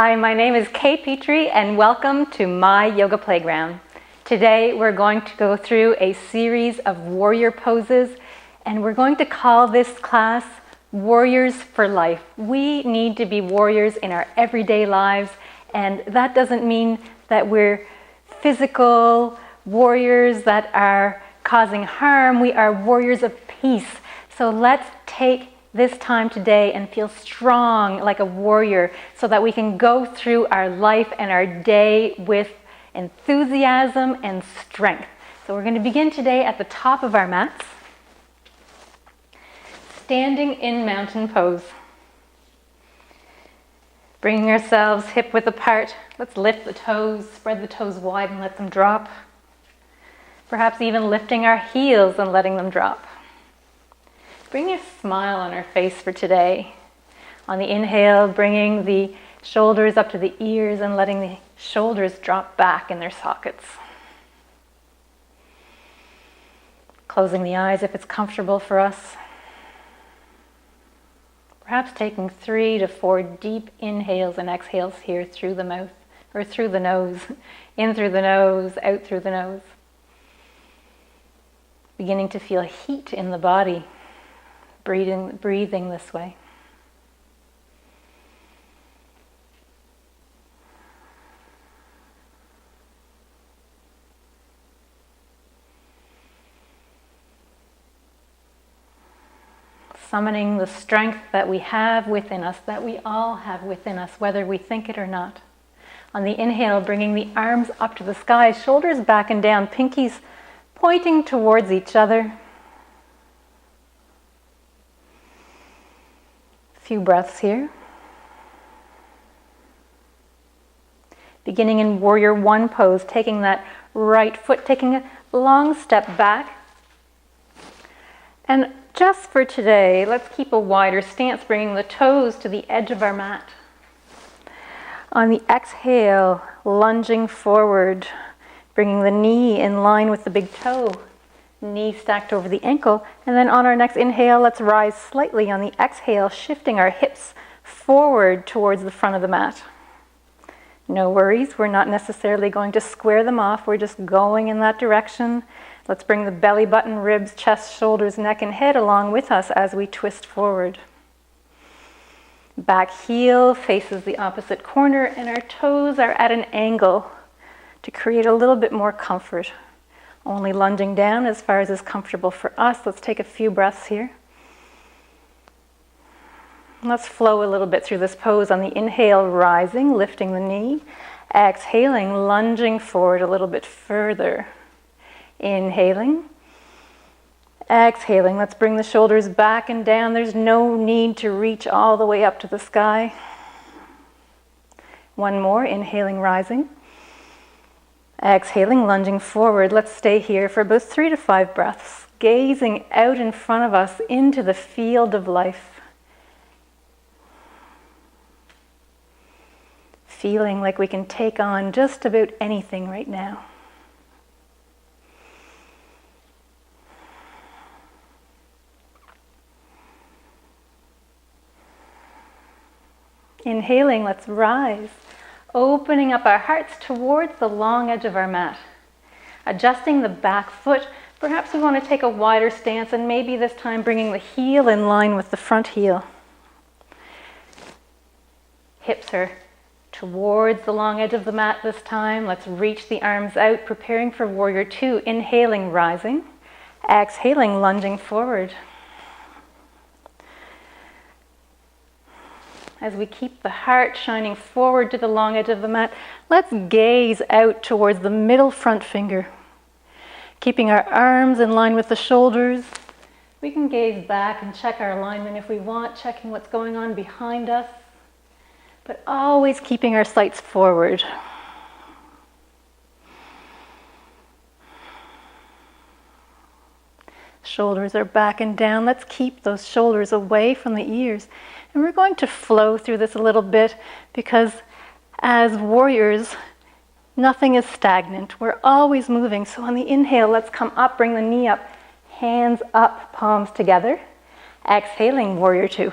Hi, my name is Kay Petrie and welcome to my yoga playground. Today we're going to go through a series of warrior poses and we're going to call this class Warriors for Life. We need to be warriors in our everyday lives, and that doesn't mean that we're physical warriors that are causing harm. We are warriors of peace. So let's take this time today and feel strong like a warrior so that we can go through our life and our day with enthusiasm and strength. So we're going to begin today at the top of our mats, standing in mountain pose. Bringing ourselves hip width apart. Let's lift the toes, spread the toes wide and let them drop. Perhaps even lifting our heels and letting them drop. Bring a smile on our face for today. On the inhale, bringing the shoulders up to the ears and letting the shoulders drop back in their sockets. Closing the eyes if it's comfortable for us. Perhaps taking 3 to 4 deep inhales and exhales here through the mouth, or through the nose. In through the nose, out through the nose. Beginning to feel heat in the body. Breathing this way. Summoning the strength that we have within us, that we all have within us, whether we think it or not. On the inhale, bringing the arms up to the sky, shoulders back and down, pinkies pointing towards each other. Few breaths here. Beginning in Warrior One pose, taking that right foot, taking a long step back. And just for today, let's keep a wider stance, bringing the toes to the edge of our mat. On the exhale, lunging forward, bringing the knee in line with the big toe. Knee stacked over the ankle, and then on our next inhale, let's rise slightly. On the exhale, shifting our hips forward towards the front of the mat. No worries, we're not necessarily going to square them off, we're just going in that direction. Let's bring the belly button, ribs, chest, shoulders, neck, and head along with us as we twist forward. Back heel faces the opposite corner, and our toes are at an angle to create a little bit more comfort. Only lunging down as far as is comfortable for us. Let's take a few breaths here. Let's flow a little bit through this pose. On the inhale, rising, lifting the knee. Exhaling, lunging forward a little bit further. Inhaling. Exhaling, let's bring the shoulders back and down. There's no need to reach all the way up to the sky. One more, inhaling, rising. Exhaling, lunging forward. Let's stay here for about 3 to 5 breaths, gazing out in front of us into the field of life. Feeling like we can take on just about anything right now. Inhaling, let's rise. Opening up our hearts towards the long edge of our mat. Adjusting the back foot. Perhaps we want to take a wider stance and maybe this time bringing the heel in line with the front heel. Hips are towards the long edge of the mat this time. Let's reach the arms out, preparing for Warrior Two. Inhaling, rising. Exhaling, lunging forward. As we keep the heart shining forward to the long edge of the mat, let's gaze out towards the middle front finger. Keeping our arms in line with the shoulders. We can gaze back and check our alignment if we want, checking what's going on behind us, but always keeping our sights forward. Shoulders are back and down. Let's keep those shoulders away from the ears. And we're going to flow through this a little bit because as warriors, nothing is stagnant. We're always moving. So on the inhale, let's come up, bring the knee up, hands up, palms together. Exhaling, Warrior Two.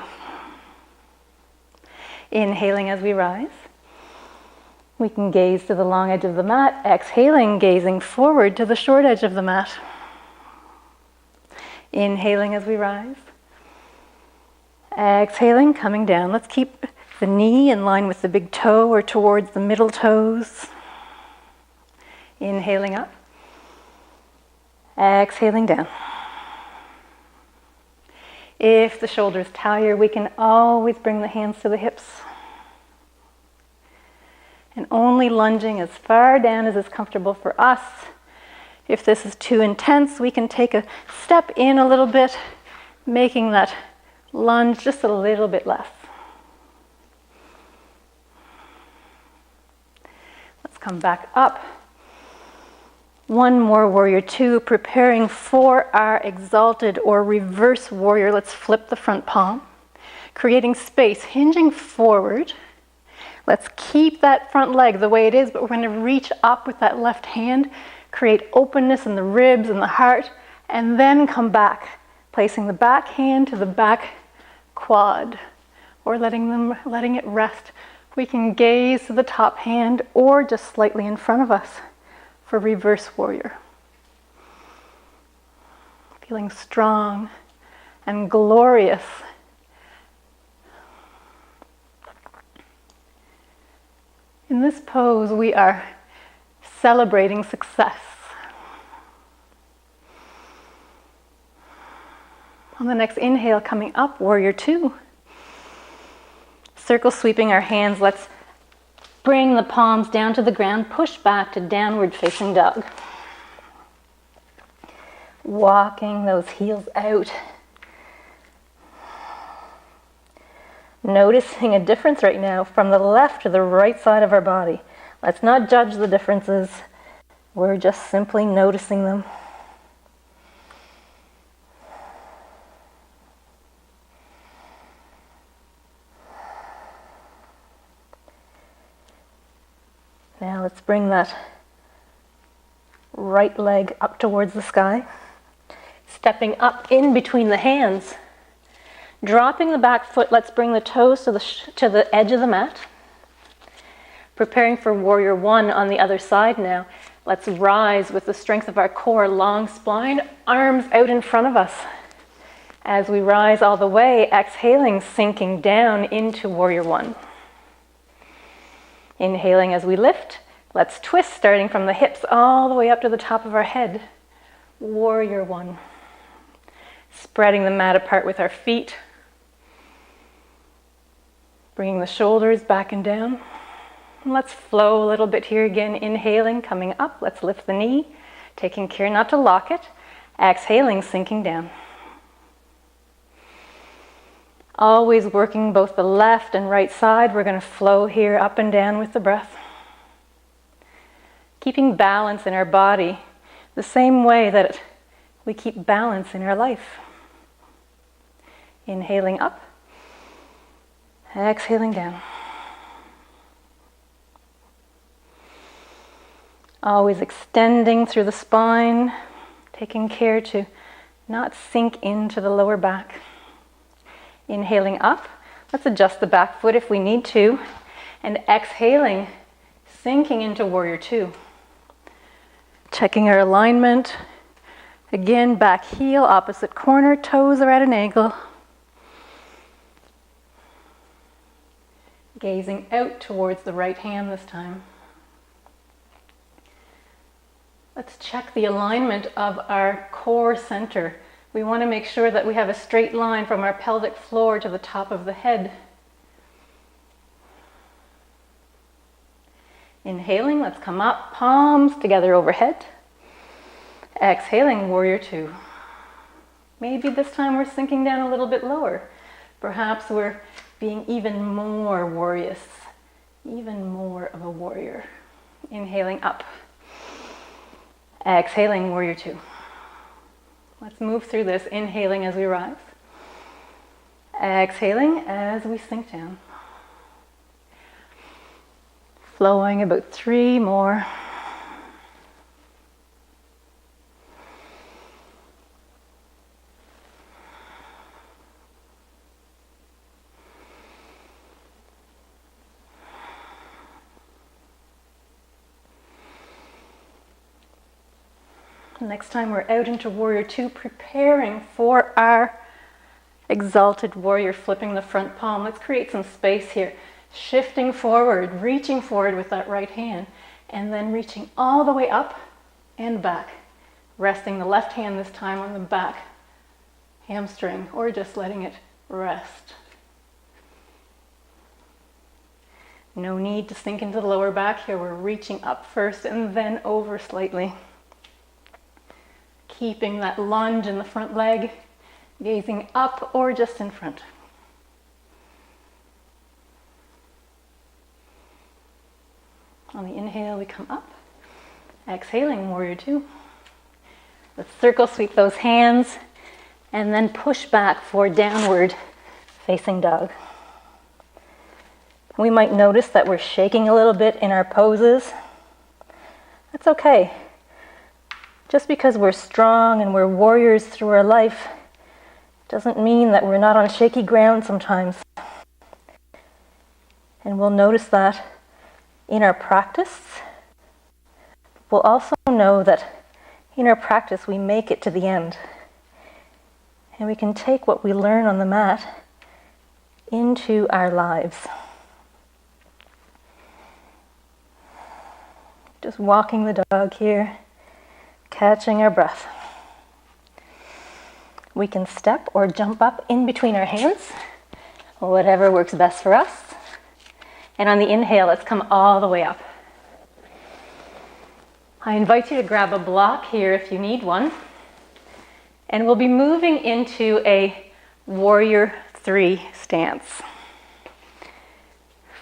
Inhaling as we rise. We can gaze to the long edge of the mat, exhaling, gazing forward to the short edge of the mat. Inhaling as we rise. Exhaling, coming down. Let's keep the knee in line with the big toe or towards the middle toes. Inhaling up. Exhaling down. If the shoulders tire, we can always bring the hands to the hips. And only lunging as far down as is comfortable for us. If this is too intense, we can take a step in a little bit, making that lunge just a little bit less. Let's come back up. One more warrior two, preparing for our exalted or reverse warrior. Let's flip the front palm, creating space, hinging forward. Let's keep that front leg the way it is, but we're going to reach up with that left hand, create openness in the ribs and the heart, and then come back, placing the back hand to the back quad, or letting it rest. We can gaze to the top hand or just slightly in front of us for reverse warrior. Feeling strong and glorious. In this pose, we are celebrating success. On the next inhale, coming up, warrior two. Circle sweeping our hands. Let's bring the palms down to the ground, push back to downward facing dog. Walking those heels out. Noticing a difference right now from the left to the right side of our body. Let's not judge the differences. We're just simply noticing them. Now let's bring that right leg up towards the sky. Stepping up in between the hands. Dropping the back foot, let's bring the toes to the edge of the mat. Preparing for warrior one on the other side now. Let's rise with the strength of our core, long spine, arms out in front of us. As we rise all the way, exhaling, sinking down into warrior one. Inhaling as we lift. Let's twist, starting from the hips all the way up to the top of our head. Warrior one. Spreading the mat apart with our feet. Bringing the shoulders back and down. And let's flow a little bit here again. Inhaling, coming up. Let's lift the knee. Taking care not to lock it. Exhaling, sinking down. Always working both the left and right side. We're going to flow here up and down with the breath. Keeping balance in our body the same way that we keep balance in our life. Inhaling up. Exhaling down. Always extending through the spine. Taking care to not sink into the lower back. Inhaling up, let's adjust the back foot if we need to, and exhaling, sinking into warrior two. Checking our alignment. Again, back heel, opposite corner, toes are at an angle. Gazing out towards the right hand this time. Let's check the alignment of our core center. We want to make sure that we have a straight line from our pelvic floor to the top of the head. Inhaling, let's come up, palms together overhead. Exhaling, warrior two. Maybe this time we're sinking down a little bit lower. Perhaps we're being even more warrior, even more of a warrior. Inhaling up. Exhaling, warrior two. Let's move through this, inhaling as we rise. Exhaling as we sink down. Flowing about 3 more. Next time we're out into Warrior Two, preparing for our Exalted Warrior, flipping the front palm. Let's create some space here. Shifting forward, reaching forward with that right hand, and then reaching all the way up and back. Resting the left hand this time on the back hamstring, or just letting it rest. No need to sink into the lower back here. We're reaching up first and then over slightly. Keeping that lunge in the front leg, gazing up or just in front. On the inhale, we come up. Exhaling, Warrior Two. Let's circle sweep those hands and then push back for downward facing dog. We might notice that we're shaking a little bit in our poses. That's okay. Just because we're strong and we're warriors through our life doesn't mean that we're not on shaky ground sometimes. And we'll notice that in our practice. We'll also know that in our practice we make it to the end. And we can take what we learn on the mat into our lives. Just walking the dog here, catching our breath. We can step or jump up in between our hands, whatever works best for us. And on the inhale, let's come all the way up. I invite you to grab a block here if you need one. And we'll be moving into a Warrior Three stance.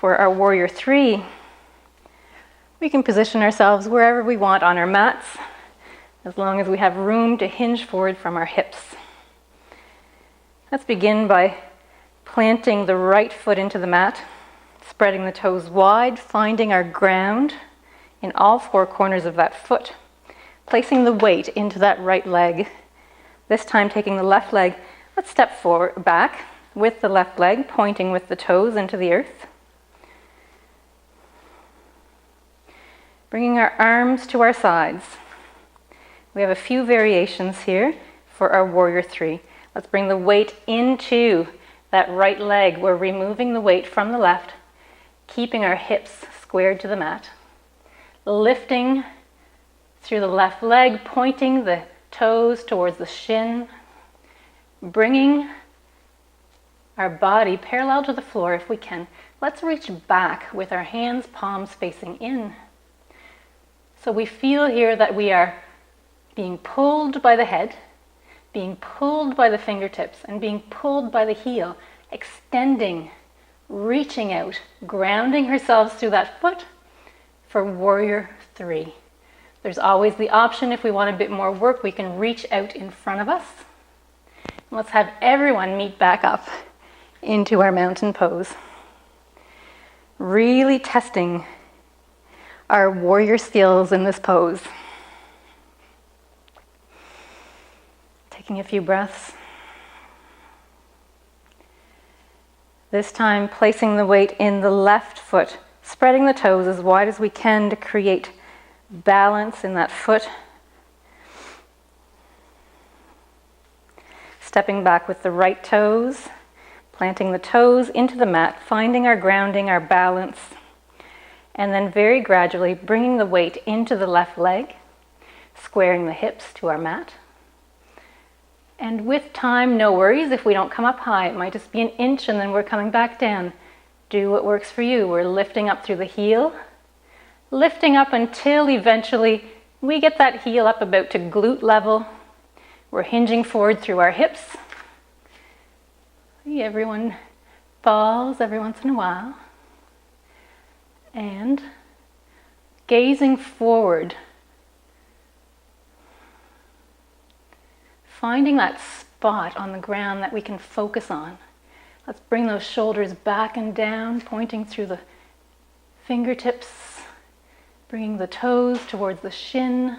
For our Warrior Three, we can position ourselves wherever we want on our mats, as long as we have room to hinge forward from our hips. Let's begin by planting the right foot into the mat, spreading the toes wide, finding our ground in all four corners of that foot, placing the weight into that right leg. This time taking the left leg, let's step forward, back with the left leg, pointing with the toes into the earth. Bringing our arms to our sides. We have a few variations here for our Warrior Three. Let's bring the weight into that right leg. We're removing the weight from the left, keeping our hips squared to the mat. Lifting through the left leg, pointing the toes towards the shin. Bringing our body parallel to the floor if we can. Let's reach back with our hands, palms facing in. So we feel here that we are being pulled by the head, being pulled by the fingertips, and being pulled by the heel, extending, reaching out, grounding ourselves through that foot for Warrior Three. There's always the option, if we want a bit more work, we can reach out in front of us. Let's have everyone meet back up into our mountain pose. Really testing our warrior skills in this pose. Taking a few breaths. This time placing the weight in the left foot, spreading the toes as wide as we can to create balance in that foot. Stepping back with the right toes, planting the toes into the mat, finding our grounding, our balance. And then very gradually bringing the weight into the left leg, squaring the hips to our mat. And with time, no worries if we don't come up high. It might just be an inch and then we're coming back down. Do what works for you. We're lifting up through the heel, lifting up until eventually we get that heel up about to glute level. We're hinging forward through our hips. Everyone falls every once in a while. And gazing forward, finding that spot on the ground that we can focus on. Let's bring those shoulders back and down, pointing through the fingertips, bringing the toes towards the shin,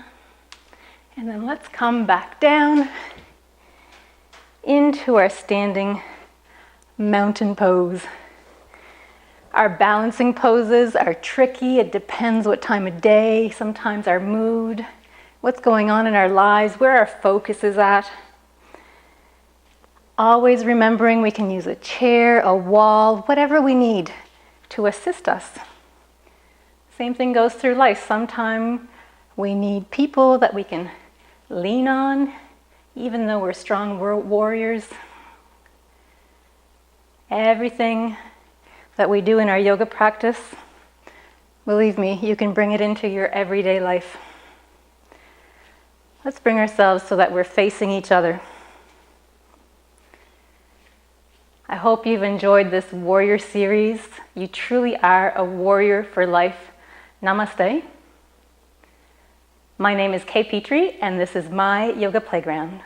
and then let's come back down into our standing mountain pose. Our balancing poses are tricky. It depends what time of day, sometimes our mood. what's going on in our lives, where our focus is at. Always remembering we can use a chair, a wall, whatever we need to assist us. Same thing goes through life. Sometimes we need people that we can lean on, even though we're strong warriors. Everything that we do in our yoga practice, believe me, you can bring it into your everyday life. Let's bring ourselves so that we're facing each other. I hope you've enjoyed this warrior series. You truly are a warrior for life. Namaste. My name is Kay Petrie, and this is My Yoga Playground.